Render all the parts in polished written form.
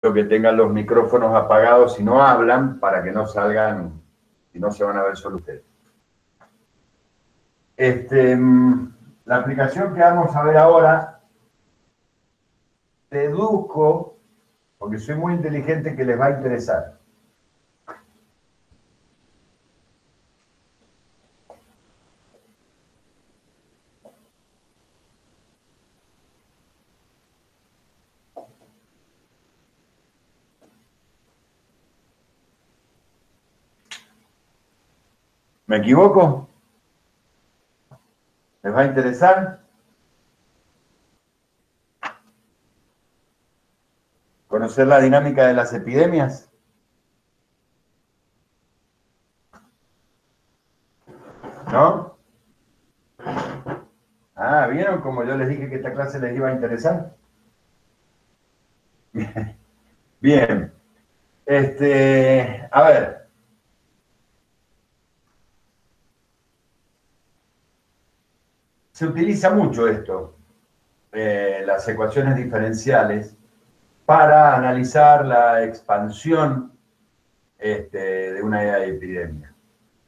que tengan los micrófonos apagados si no hablan, para que no salgan, si no se van a ver solo ustedes. La aplicación que vamos a ver ahora, deduzco, porque soy muy inteligente, que les va a interesar. ¿Me equivoco? ¿Les va a interesar? ¿Conocer la dinámica de las epidemias? ¿No? Ah, ¿vieron como yo les dije que esta clase les iba a interesar? Bien. A ver. Se utiliza mucho esto, las ecuaciones diferenciales, para analizar la expansión de una epidemia.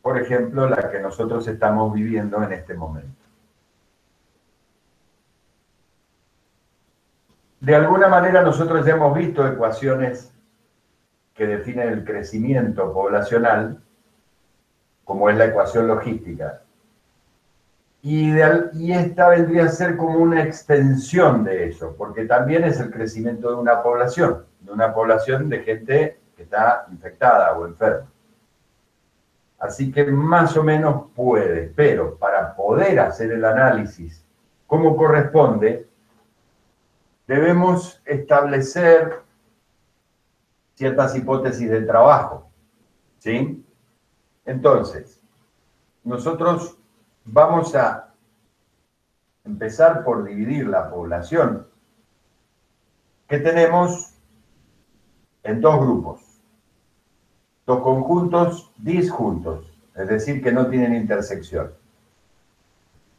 Por ejemplo, la que nosotros estamos viviendo en este momento. De alguna manera nosotros ya hemos visto ecuaciones que definen el crecimiento poblacional, como es la ecuación logística. Y esta vendría a ser como una extensión de eso, porque también es el crecimiento de una población de gente que está infectada o enferma. Así que más o menos puede, pero para poder hacer el análisis como corresponde, debemos establecer ciertas hipótesis de trabajo, ¿sí? Entonces, nosotros vamos a empezar por dividir la población que tenemos en dos grupos, dos conjuntos disjuntos, es decir, que no tienen intersección.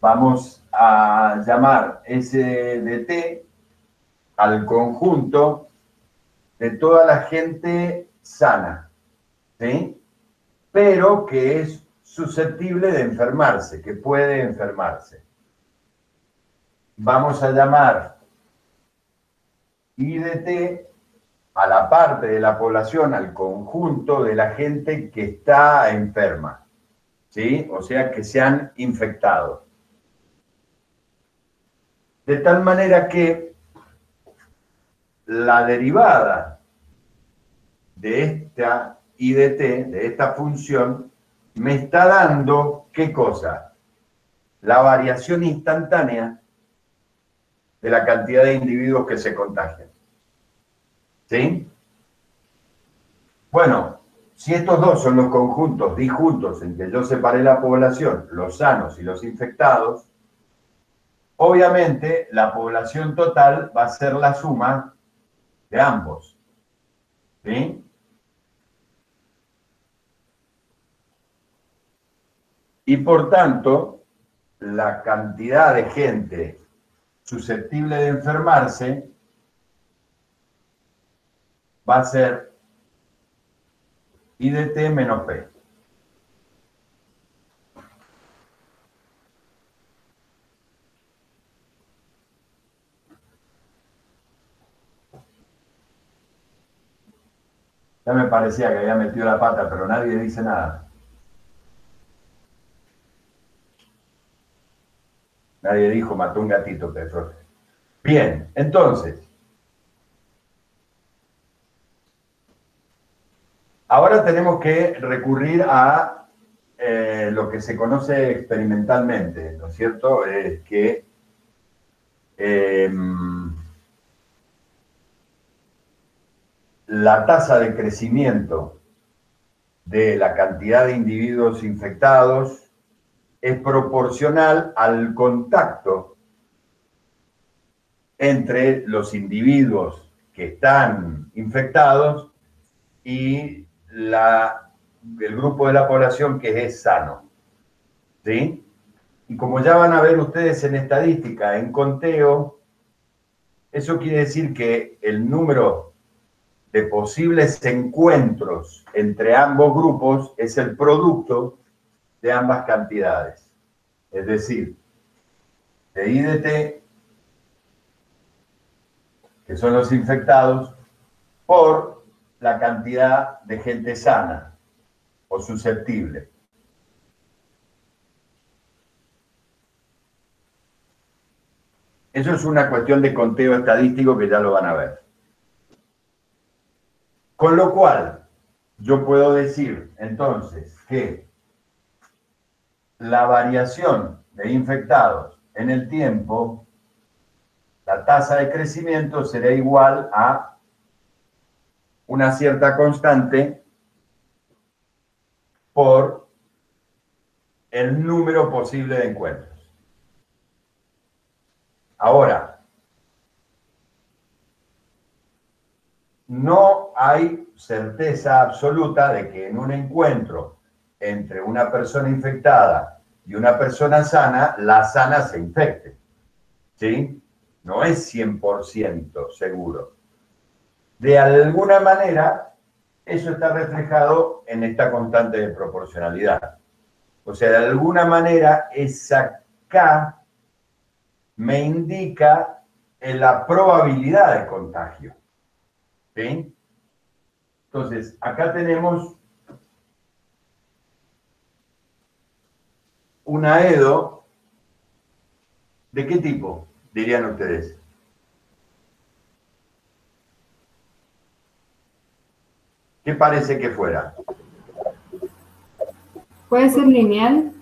Vamos a llamar S de T al conjunto de toda la gente sana, ¿sí? Pero que es susceptible de enfermarse, que puede enfermarse. Vamos a llamar I de T a la parte de la población, al conjunto de la gente que está enferma, ¿sí? O sea, que se han infectado. De tal manera que la derivada de esta I de T, de esta función, me está dando, ¿qué cosa? La variación instantánea de la cantidad de individuos que se contagian. ¿Sí? Bueno, si estos dos son los conjuntos disjuntos en que yo separé la población, los sanos y los infectados, obviamente la población total va a ser la suma de ambos. ¿Sí? Y por tanto, la cantidad de gente susceptible de enfermarse va a ser I de T menos P. Ya me parecía que había metido la pata, pero nadie dice nada. Nadie dijo, mató un gatito, Petro. Bien, entonces, ahora tenemos que recurrir a lo que se conoce experimentalmente, ¿no es cierto? Es que la tasa de crecimiento de la cantidad de individuos infectados es proporcional al contacto entre los individuos que están infectados y el grupo de la población que es sano. ¿Sí? Y como ya van a ver ustedes en estadística, en conteo, eso quiere decir que el número de posibles encuentros entre ambos grupos es el producto de ambas cantidades. Es decir, de I de T, que son los infectados, por la cantidad de gente sana o susceptible. Eso es una cuestión de conteo estadístico que ya lo van a ver. Con lo cual, yo puedo decir entonces que la variación de infectados en el tiempo, la tasa de crecimiento será igual a una cierta constante por el número posible de encuentros. Ahora, no hay certeza absoluta de que en un encuentro entre una persona infectada y una persona sana, la sana se infecte. ¿Sí? No es 100% seguro. De alguna manera, eso está reflejado en esta constante de proporcionalidad. O sea, de alguna manera, esa K me indica la probabilidad de contagio. ¿Sí? Entonces, acá tenemos una EDO. ¿De qué tipo, dirían ustedes? ¿Qué parece que fuera? ¿Puede ser lineal?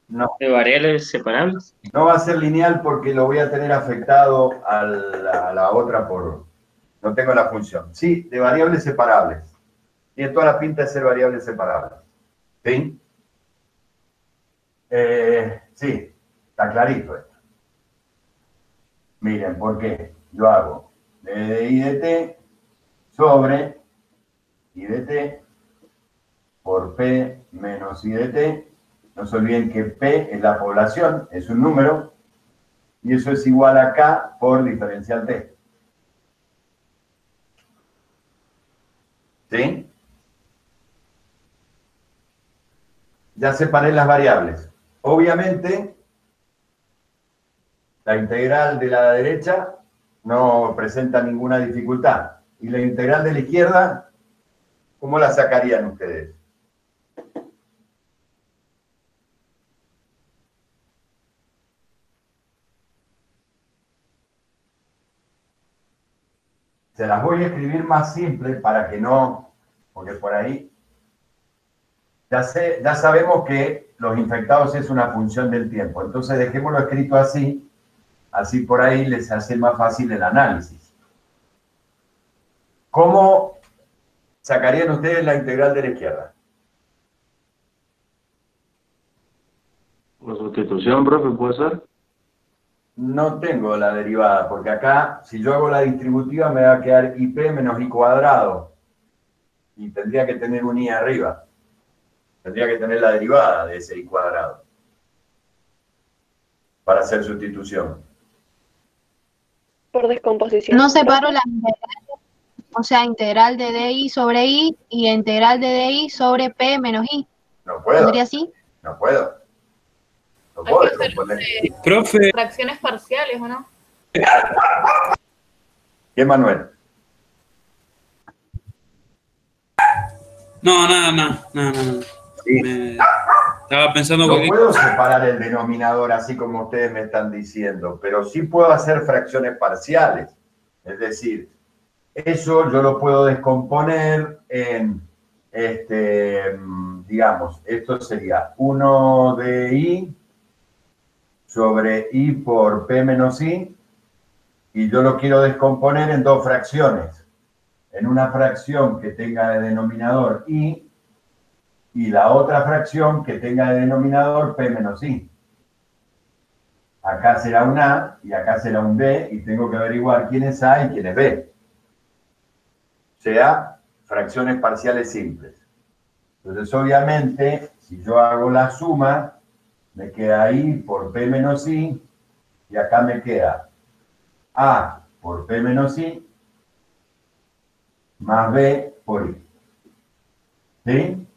No. ¿De variables separables? No va a ser lineal porque lo voy a tener afectado a la otra por... No tengo la función. Sí, de variables separables. Tiene toda la pinta de ser variables separables. ¿Sí? Sí, está clarito esto. Miren, ¿por qué? Yo hago d de I de T sobre I de T por P menos I de T. No se olviden que P es la población, es un número, y eso es igual a K por diferencial T. ¿Sí? Ya separé las variables. Obviamente, la integral de la derecha no presenta ninguna dificultad. Y la integral de la izquierda, ¿cómo la sacarían ustedes? Se las voy a escribir más simple para que no, porque por ahí ya sabemos que los infectados es una función del tiempo. Entonces dejémoslo escrito así, así por ahí les hace más fácil el análisis. ¿Cómo sacarían ustedes la integral de la izquierda? ¿La sustitución, profe, puede ser? No tengo la derivada, porque acá, si yo hago la distributiva, me va a quedar IP menos I cuadrado. Y tendría que tener un I arriba. Tendría que tener la derivada de ese I cuadrado para hacer sustitución. Por descomposición. No separo la integral, o sea, integral de DI sobre I y integral de DI sobre P menos I. No puedo. ¿Podría así? No puedo. No Hay puedo que hacer componer. Profe, fracciones parciales, ¿o no? ¿Qué, Manuel? No, nada. Sí. Estaba pensando No que... puedo separar el denominador así como ustedes me están diciendo, pero sí puedo hacer fracciones parciales. Es decir, eso yo lo puedo descomponer en, digamos, esto sería 1 de I sobre I por P menos I, y yo lo quiero descomponer en dos fracciones. En una fracción que tenga de denominador I, y la otra fracción que tenga de denominador P menos I. Acá será un A y acá será un B, y tengo que averiguar quién es A y quién es B. O sea, fracciones parciales simples. Entonces, obviamente, si yo hago la suma, me queda I por P menos I, y acá me queda A por P menos I, más B por I. ¿Sí?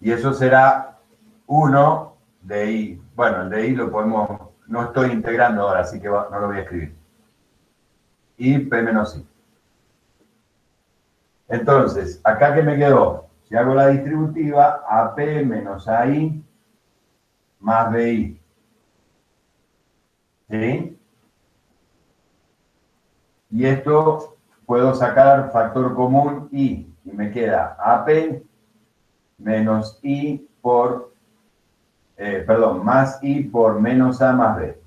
Y eso será 1 de I. Bueno, el de I lo podemos, no estoy integrando ahora, así que no lo voy a escribir. Y P menos I. Entonces, acá que me quedó, si hago la distributiva, AP menos AI más BI. ¿Sí? Y esto puedo sacar factor común I, y me queda AP menos I por, más I por menos A más B.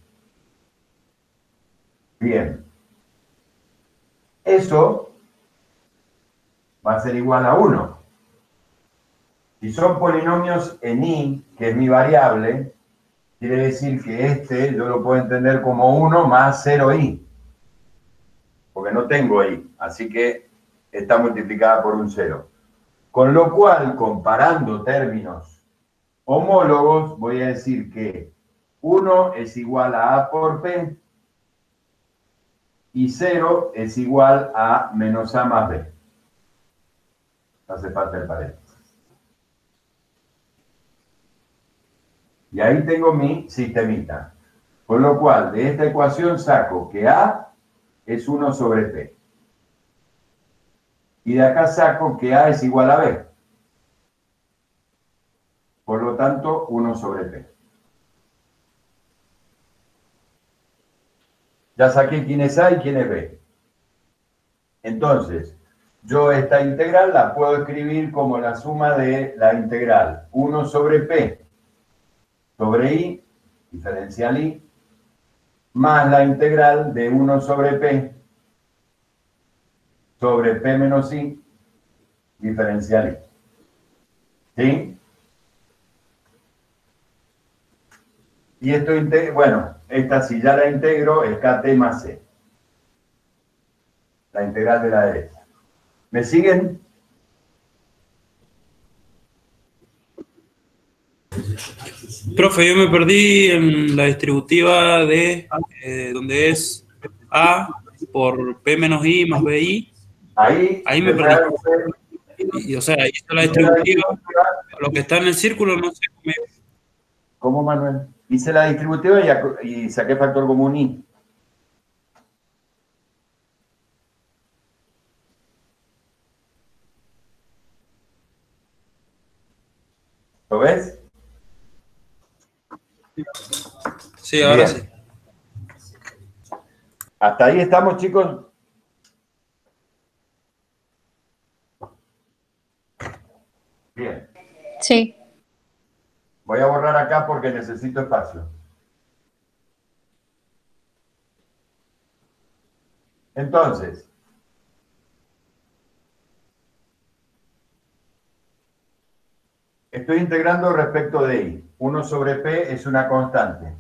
Bien. Eso va a ser igual a 1. Si son polinomios en I, que es mi variable, quiere decir que este yo lo puedo entender como 1 más 0i. Porque no tengo i, así que está multiplicada por un 0. Con lo cual, comparando términos homólogos, voy a decir que 1 es igual a A por P y 0 es igual a menos A más B. No hace falta el paréntesis. Y ahí tengo mi sistemita. Con lo cual, de esta ecuación saco que A es 1 sobre P. Y de acá saco que A es igual a B. Por lo tanto, 1 sobre P. Ya saqué quién es A y quién es B. Entonces, yo esta integral la puedo escribir como la suma de la integral 1 sobre P sobre I, diferencial I, más la integral de 1 sobre P sobre P menos I, diferencial I. ¿Sí? Y esto, bueno, esta si ya la integro es KT más C. La integral de la derecha. ¿Me siguen? Profe, yo me perdí en la distributiva de donde es A por P menos I más BI. Ahí me perdí. O sea, ahí está la distributiva. Lo que está en el círculo no sé cómo. ¿Cómo, Manuel? Hice la distributiva y saqué factor común I. ¿Lo ves? Sí, ahora Bien. sí. ¿Hasta ahí estamos, chicos? Bien. Sí. Voy a borrar acá porque necesito espacio. Entonces, estoy integrando respecto de I. 1 sobre P es una constante.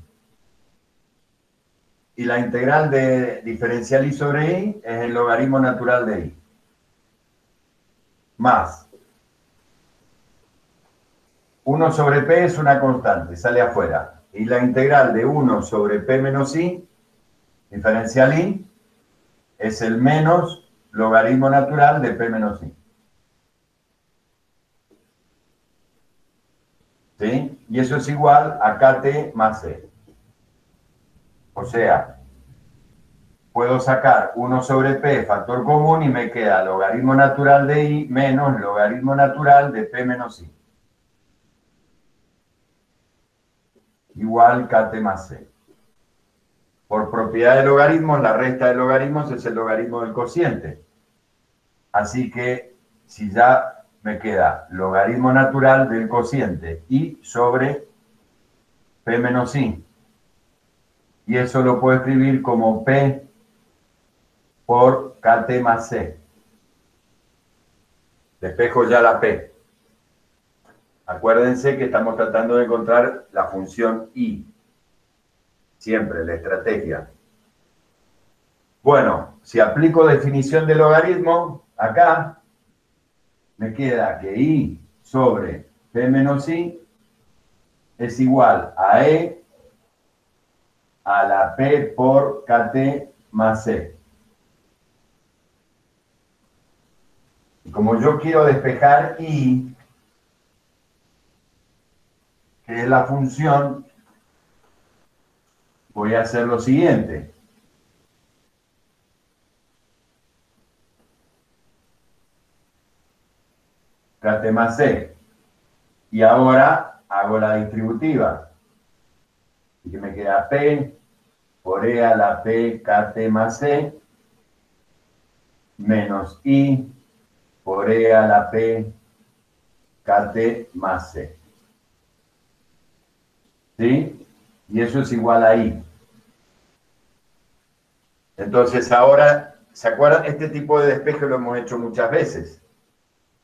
Y la integral de diferencial I sobre I es el logaritmo natural de I. Más 1 sobre P es una constante, sale afuera. Y la integral de 1 sobre P menos I, diferencial I, es el menos logaritmo natural de P menos I. ¿Sí? Y eso es igual a KT más C. O sea, puedo sacar 1 sobre P, factor común, y me queda logaritmo natural de I menos logaritmo natural de P menos I. Igual KT más C. Por propiedad de logaritmos, la resta de logaritmos es el logaritmo del cociente. Así que, si ya me queda logaritmo natural del cociente I sobre P menos I. Y eso lo puedo escribir como P por KT más C. Despejo ya la P. Acuérdense que estamos tratando de encontrar la función I. Siempre, la estrategia. Bueno, si aplico definición de logaritmo, acá me queda que I sobre P menos I es igual a E a la P por KT más C. Y como yo quiero despejar I, que es la función, voy a hacer lo siguiente. KT más C. Y ahora hago la distributiva. Y que me queda P por E a la P KT más C menos I por E a la P KT más C. ¿Sí? Y eso es igual a I. Entonces ahora, ¿se acuerdan? Este tipo de despeje lo hemos hecho muchas veces.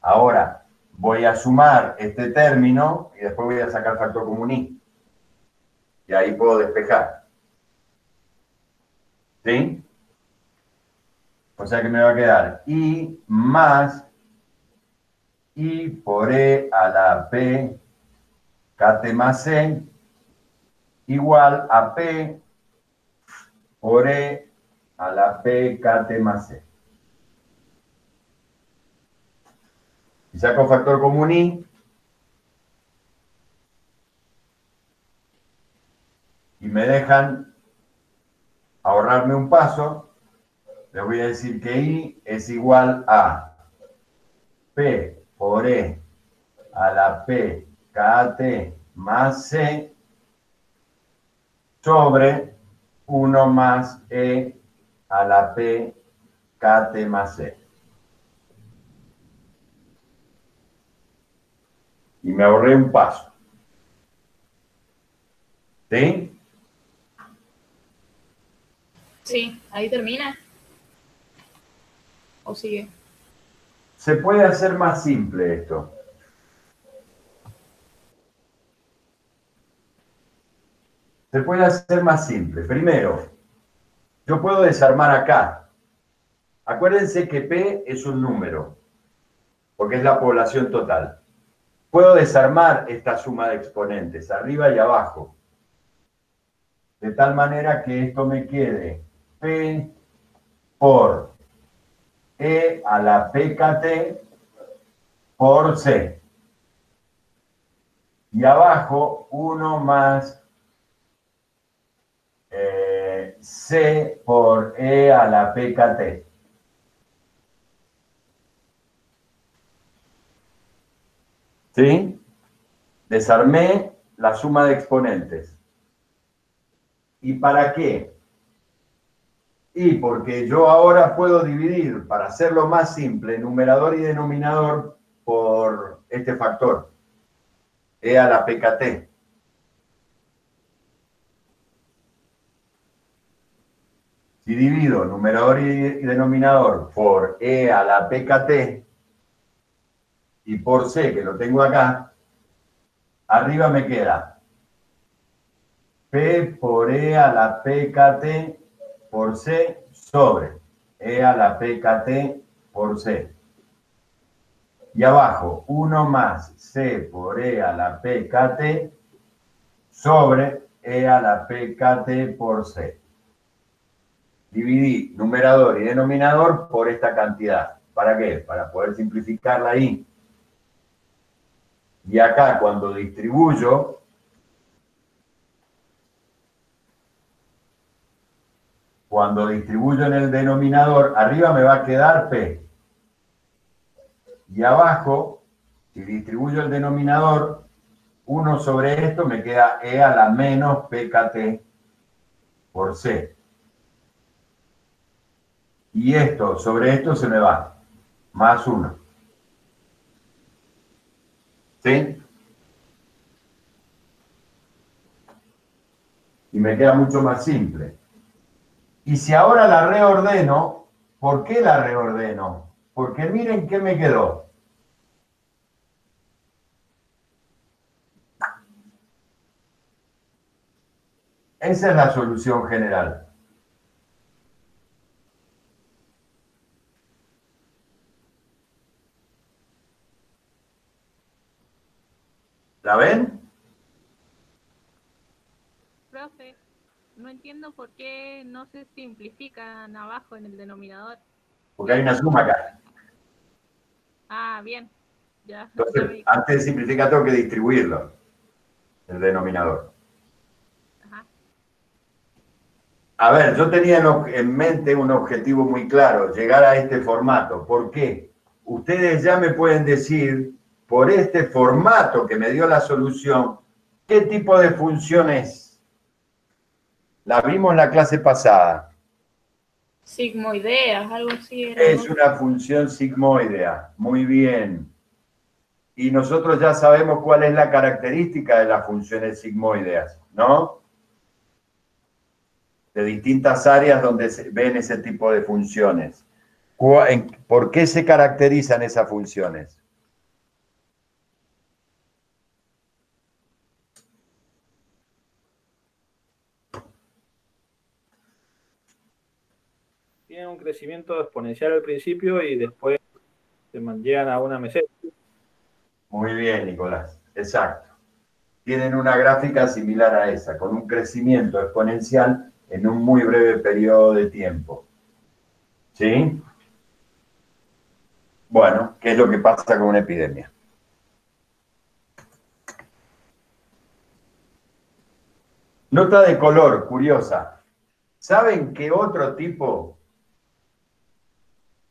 Ahora voy a sumar este término y después voy a sacar factor común I. Y ahí puedo despejar. ¿Sí? O sea que me va a quedar I más I por E a la P KT más C igual a P por E a la P KT más C. Y saco factor común I. Y me dejan ahorrarme un paso. Les voy a decir que I es igual a P por E a la P KT más C sobre 1 más E a la P KT más C. Y me ahorré un paso. ¿Sí? Sí, ahí termina. ¿O sigue? Se puede hacer más simple esto. Se puede hacer más simple. Primero, yo puedo desarmar acá. Acuérdense que P es un número, porque es la población total. Puedo desarmar esta suma de exponentes, arriba y abajo, de tal manera que esto me quede P por E a la PKT por C. Y abajo, 1 más C por E a la PKT. ¿Sí? Desarmé la suma de exponentes. ¿Y para qué? Y porque yo ahora puedo dividir, para hacerlo más simple, numerador y denominador por este factor, E a la PKT. Si divido numerador y denominador por E a la PKT y por C, que lo tengo acá, arriba me queda P por E a la PKT por C sobre E a la PKT por C. Y abajo, 1 más C por E a la PKT sobre E a la PKT por C. Dividí numerador y denominador por esta cantidad. ¿Para qué? Para poder simplificarla ahí. Y acá, cuando distribuyo, en el denominador, arriba me va a quedar P. Y abajo, si distribuyo el denominador, 1 sobre esto me queda E a la menos PKT por C. Y esto sobre esto se me va, más 1. ¿Sí? Y me queda mucho más simple. Y si ahora la reordeno, ¿por qué la reordeno? Porque miren qué me quedó. Esa es la solución general. ¿La ven? no entiendo por qué no se simplifican abajo en el denominador. Porque hay una suma acá. Ah, bien. Ya. Entonces, antes de simplificar tengo que distribuirlo, el denominador. Ajá. A ver, yo tenía en mente un objetivo muy claro, llegar a este formato. ¿Por qué? Ustedes ya me pueden decir, por este formato que me dio la solución, ¿qué tipo de función es? La vimos en la clase pasada. Sigmoideas, algo así era, Es ¿no? una función sigmoidea. Muy bien. Y nosotros ya sabemos cuál es la característica de las funciones sigmoideas, ¿no? De distintas áreas donde se ven ese tipo de funciones. ¿Por qué se caracterizan esas funciones? Tienen un crecimiento exponencial al principio y después se llegan a una meseta. Muy bien, Nicolás. Exacto. Tienen una gráfica similar a esa, con un crecimiento exponencial en un muy breve periodo de tiempo. ¿Sí? Bueno, ¿qué es lo que pasa con una epidemia? Nota de color, curiosa. ¿Saben qué otro tipo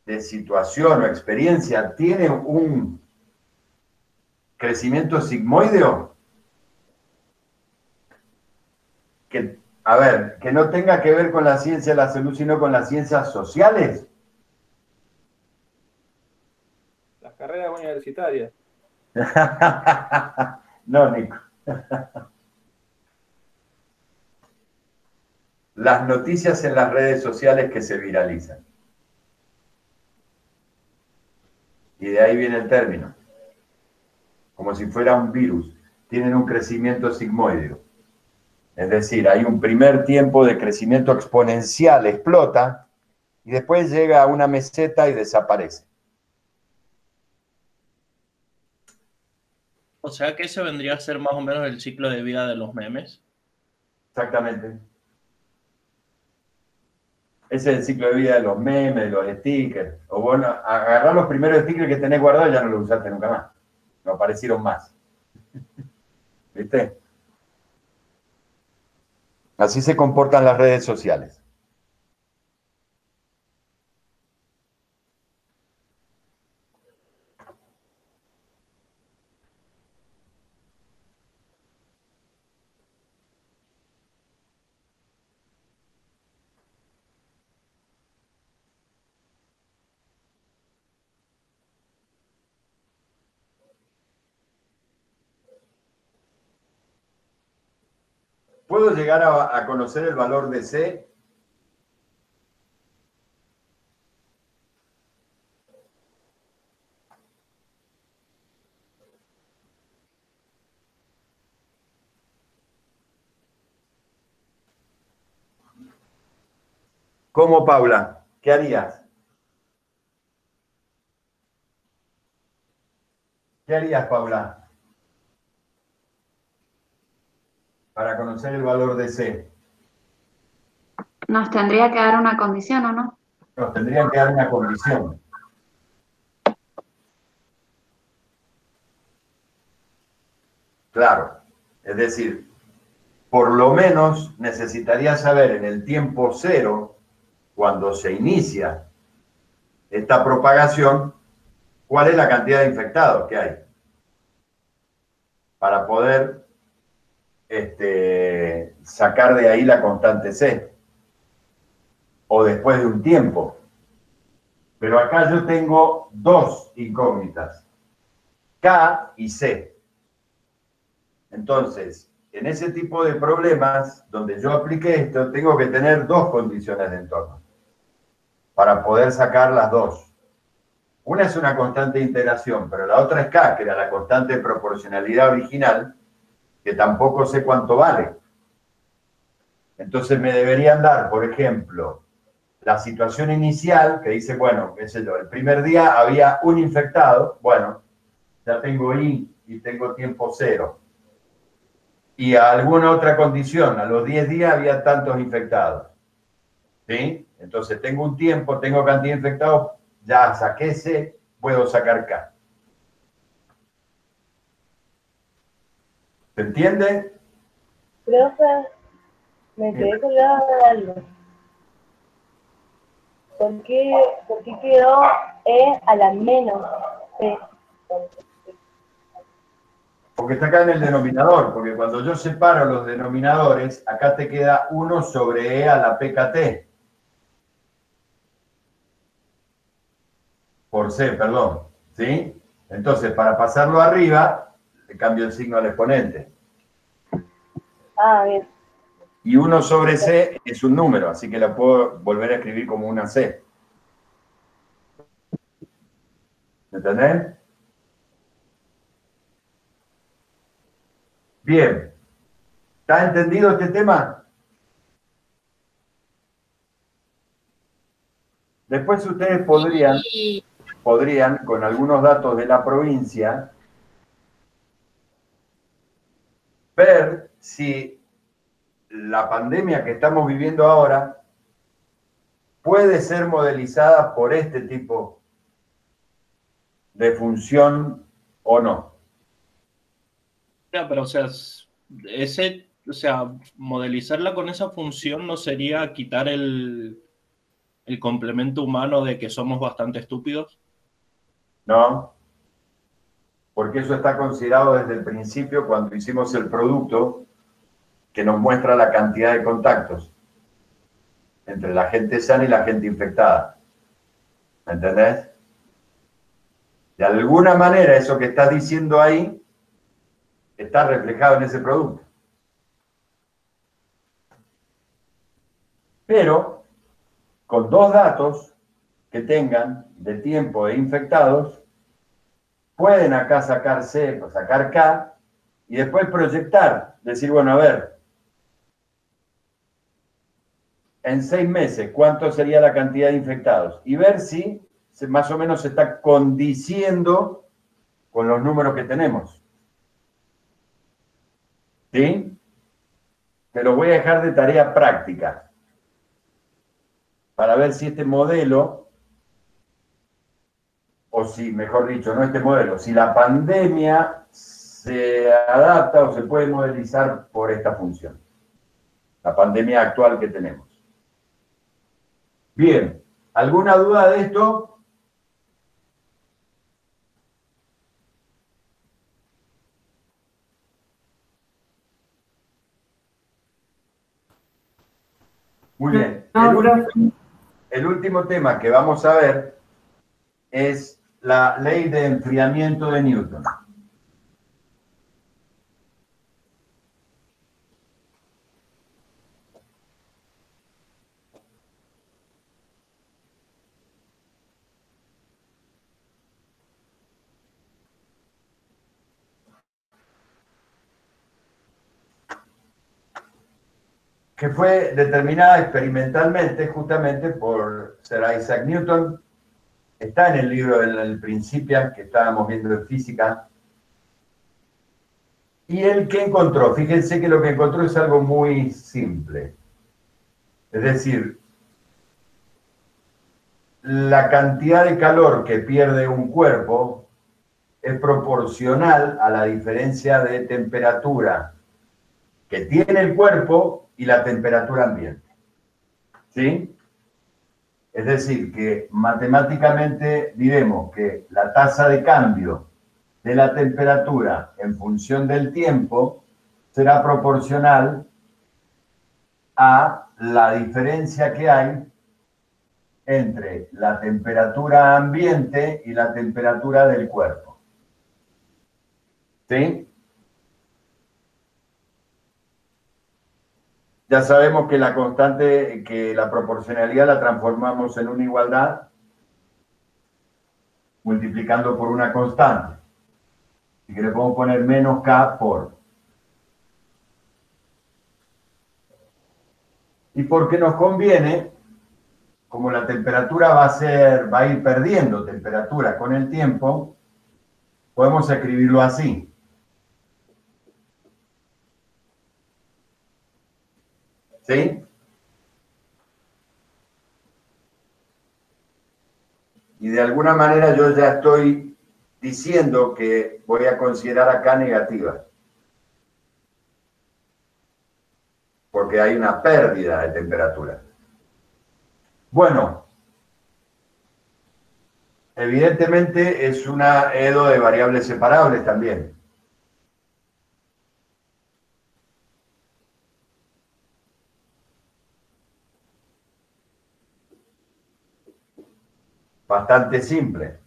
de situación o experiencia tiene un crecimiento sigmoideo? Que, a ver, que no tenga que ver con la ciencia de la salud, sino con las ciencias sociales. Las carreras universitarias. No, Nico. Las noticias en las redes sociales que se viralizan. Y de ahí viene el término. Como si fuera un virus. Tienen un crecimiento sigmoideo. Es decir, hay un primer tiempo de crecimiento exponencial, explota, y después llega a una meseta y desaparece. O sea que ese vendría a ser más o menos el ciclo de vida de los memes. Exactamente. Ese es el ciclo de vida de los memes, de los stickers. O bueno, agarrar los primeros stickers que tenés guardados y ya no los usaste nunca más. No aparecieron más. ¿Viste? Así se comportan las redes sociales. ¿Puedo llegar a conocer el valor de C? ¿Cómo, Paula? ¿Qué harías? ¿Qué harías, Paula? Para conocer el valor de C. Nos tendría que dar una condición, ¿o no? Nos tendrían que dar una condición. Claro. Es decir, por lo menos necesitaría saber en el tiempo cero, cuando se inicia esta propagación, cuál es la cantidad de infectados que hay. Para poder sacar de ahí la constante C. O después de un tiempo. Pero acá yo tengo dos incógnitas. K y C. Entonces, en ese tipo de problemas, donde yo aplique esto, tengo que tener dos condiciones de entorno. Para poder sacar las dos. Una es una constante de integración, pero la otra es K, que era la constante de proporcionalidad original, que tampoco sé cuánto vale. Entonces me deberían dar, por ejemplo, la situación inicial, que dice, bueno, qué sé yo, el primer día había un infectado, bueno, ya tengo I y tengo tiempo cero. y a alguna otra condición. A los 10 días había tantos infectados. ¿Sí? Entonces tengo un tiempo, tengo cantidad de infectados, ya saqué C, puedo sacar K. ¿Se entiende? Profe, me quedé colgada de algo. ¿Por qué quedó E a la menos P? Porque está acá en el denominador, porque cuando yo separo los denominadores, acá te queda 1 sobre E a la PKT. Por C, perdón. ¿Sí? Entonces, para pasarlo arriba, le cambio el signo al exponente. Ah, bien. Y 1 sobre C es un número, así que la puedo volver a escribir como una C. ¿Entendés? Bien. ¿Está entendido este tema? Después ustedes podrían, con algunos datos de la provincia, ver si la pandemia que estamos viviendo ahora puede ser modelizada por este tipo de función o no. Pero, o sea, modelizarla con esa función no sería quitar el complemento humano de que somos bastante estúpidos. No, porque eso está considerado desde el principio cuando hicimos el producto que nos muestra la cantidad de contactos entre la gente sana y la gente infectada. ¿Me entendés? De alguna manera eso que estás diciendo ahí está reflejado en ese producto. Pero con 2 datos que tengan de tiempo de infectados, pueden acá sacar C, sacar K, y después proyectar, decir, bueno, a ver, en 6 meses, ¿cuánto sería la cantidad de infectados? Y ver si más o menos se está condiciendo con los números que tenemos. ¿Sí? Te lo voy a dejar de tarea práctica para ver si este modelo, o si, mejor dicho, no este modelo, si la pandemia se adapta o se puede modelizar por esta función. La pandemia actual que tenemos. Bien, ¿alguna duda de esto? Muy bien. El último tema que vamos a ver es la ley de enfriamiento de Newton. Que fue determinada experimentalmente justamente por Sir Isaac Newton. Está en el libro del Principia que estábamos viendo de física. Y el que encontró, fíjense que lo que encontró es algo muy simple. Es decir, la cantidad de calor que pierde un cuerpo es proporcional a la diferencia de temperatura que tiene el cuerpo y la temperatura ambiente. ¿Sí? Es decir, que matemáticamente diremos que la tasa de cambio de la temperatura en función del tiempo será proporcional a la diferencia que hay entre la temperatura ambiente y la temperatura del cuerpo. ¿Sí? Ya sabemos que la constante, que la proporcionalidad la transformamos en una igualdad multiplicando por una constante. Así que le podemos poner menos K por. Y porque nos conviene, como la temperatura va a ir perdiendo temperatura con el tiempo, podemos escribirlo así. ¿Sí? Y de alguna manera yo ya estoy diciendo que voy a considerar acá negativa. Porque hay una pérdida de temperatura. Bueno, evidentemente es una EDO de variables separables también. Bastante simple.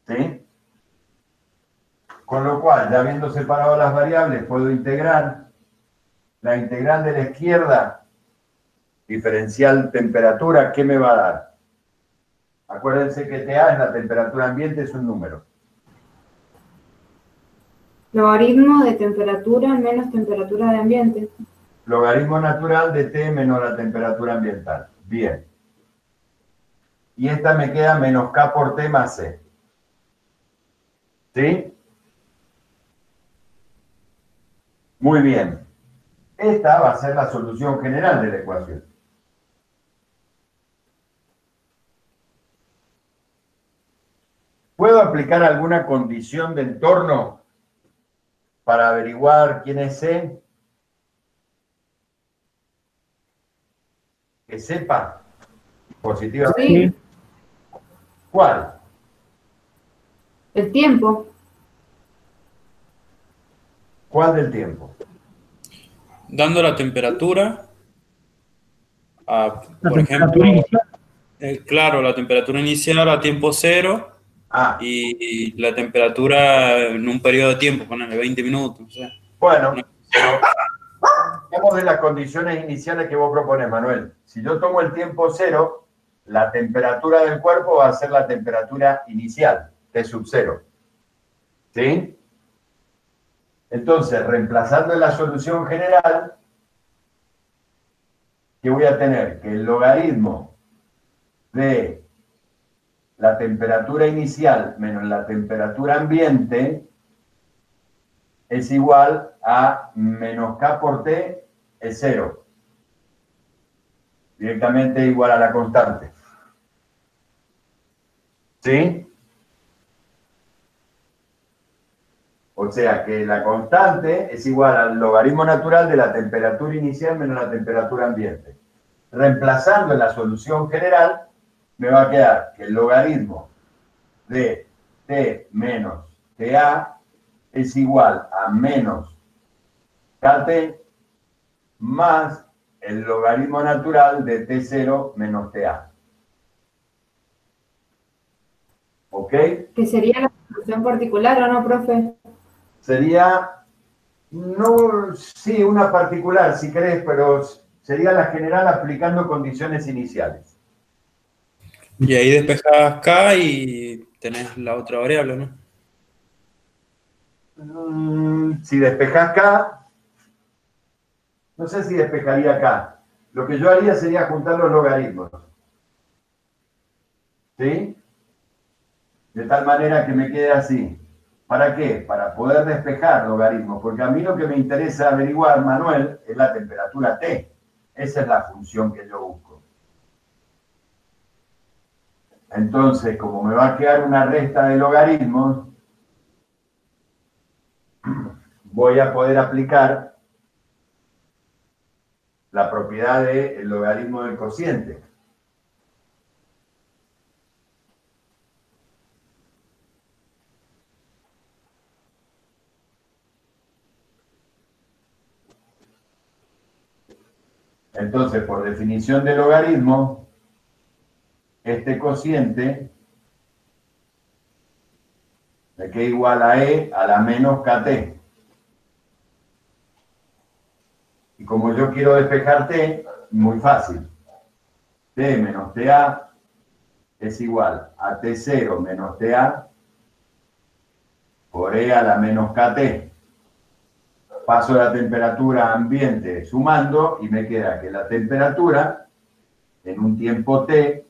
¿Sí? Con lo cual, ya habiendo separado las variables, puedo integrar la integral de la izquierda, diferencial temperatura, ¿qué me va a dar? Acuérdense que TA es la temperatura ambiente, es un número. Logaritmo de temperatura menos temperatura de ambiente. Logaritmo natural de T menos la temperatura ambiental. Bien. Y esta me queda menos K por T más C. ¿Sí? Muy bien. Esta va a ser la solución general de la ecuación. ¿Puedo aplicar alguna condición de entorno para averiguar quién es C? Que sepa positivamente. Sí. ¿Cuál? El tiempo. ¿Cuál del tiempo? Dando la temperatura, por ejemplo, claro, la temperatura inicial a tiempo cero y la temperatura en un periodo de tiempo, ponele 20 minutos. O sea, bueno, vamos de las condiciones iniciales que vos propones, Manuel. Si yo tomo el tiempo cero, la temperatura del cuerpo va a ser la temperatura inicial, T sub cero. ¿Sí? Entonces, reemplazando en la solución general, ¿qué voy a tener? Que el logaritmo de la temperatura inicial menos la temperatura ambiente es igual a menos K por T es cero. Directamente igual a la constante. ¿Sí? O sea que la constante es igual al logaritmo natural de la temperatura inicial menos la temperatura ambiente. Reemplazando en la solución general, me va a quedar que el logaritmo de T menos TA es igual a menos KT más el logaritmo natural de T0 menos TA. ¿Ok? ¿Que sería la solución particular o no, profe? Sería, no, sí, una particular, si querés, pero sería la general aplicando condiciones iniciales. Y ahí despejás K y tenés la otra variable, ¿no? Si despejás K, no sé si despejaría K. Lo que yo haría sería juntar los logaritmos. ¿Sí? De tal manera que me quede así. ¿Para qué? Para poder despejar logaritmos, porque a mí lo que me interesa averiguar, Manuel, es la temperatura T. Esa es la función que yo busco. Entonces, como me va a quedar una resta de logaritmos, voy a poder aplicar la propiedad del logaritmo del cociente. Entonces, por definición de logaritmo, este cociente me queda igual a E a la menos KT. Y como yo quiero despejar T, muy fácil. T menos TA es igual a T0 menos TA por E a la menos KT. Paso la temperatura ambiente sumando y me queda que la temperatura en un tiempo T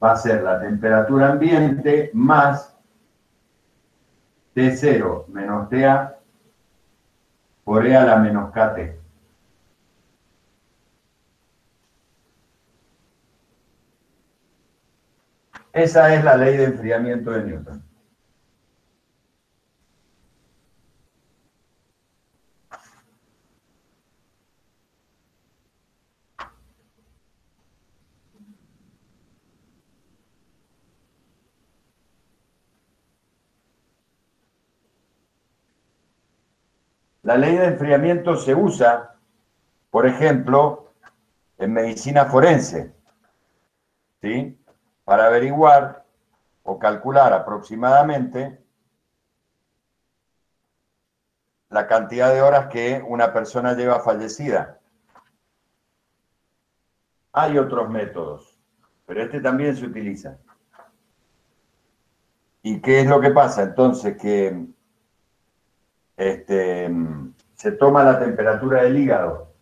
va a ser la temperatura ambiente más T0 menos TA por E a la menos KT. Esa es la ley de enfriamiento de Newton. La ley de enfriamiento se usa, por ejemplo, en medicina forense, ¿sí? Para averiguar o calcular aproximadamente la cantidad de horas que una persona lleva fallecida. Hay otros métodos, pero este también se utiliza. ¿Y qué es lo que pasa? Entonces, que se toma la temperatura del hígado.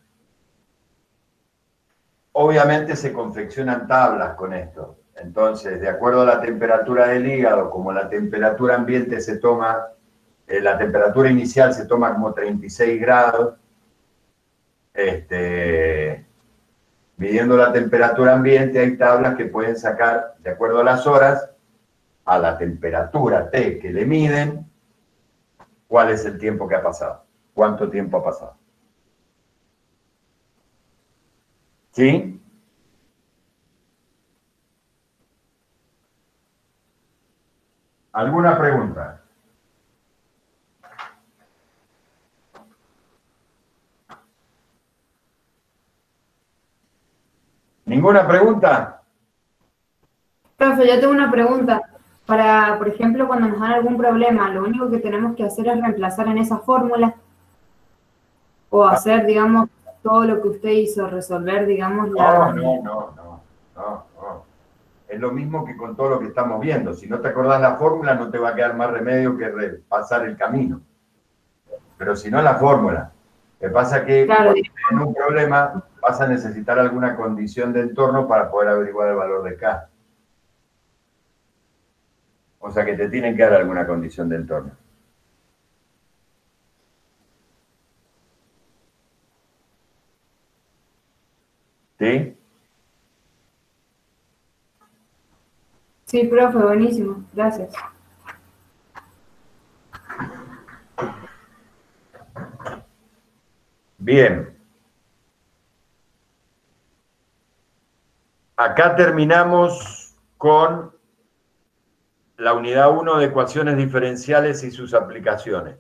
Obviamente se confeccionan tablas con esto. Entonces, de acuerdo a la temperatura del hígado, como la temperatura ambiente se toma, la temperatura inicial se toma como 36 grados, midiendo la temperatura ambiente, hay tablas que pueden sacar, de acuerdo a las horas, a la temperatura T que le miden, cuál es el tiempo que ha pasado, cuánto tiempo ha pasado. ¿Sí? ¿Alguna pregunta? ¿Ninguna pregunta? Profe, yo tengo una pregunta. Para, por ejemplo, cuando nos dan algún problema, ¿lo único que tenemos que hacer es reemplazar en esa fórmula? ¿O hacer, digamos, todo lo que usted hizo, resolver, digamos, la... No. Es lo mismo que con todo lo que estamos viendo. Si no te acordás la fórmula, no te va a quedar más remedio que repasar el camino. Pero si no la fórmula. Lo que pasa es que Claro, en un problema vas a necesitar alguna condición de entorno para poder averiguar el valor de K. O sea que te tienen que dar alguna condición de entorno. ¿Sí? Sí, profe, buenísimo. Gracias. Bien. Acá terminamos con la unidad 1 de ecuaciones diferenciales y sus aplicaciones.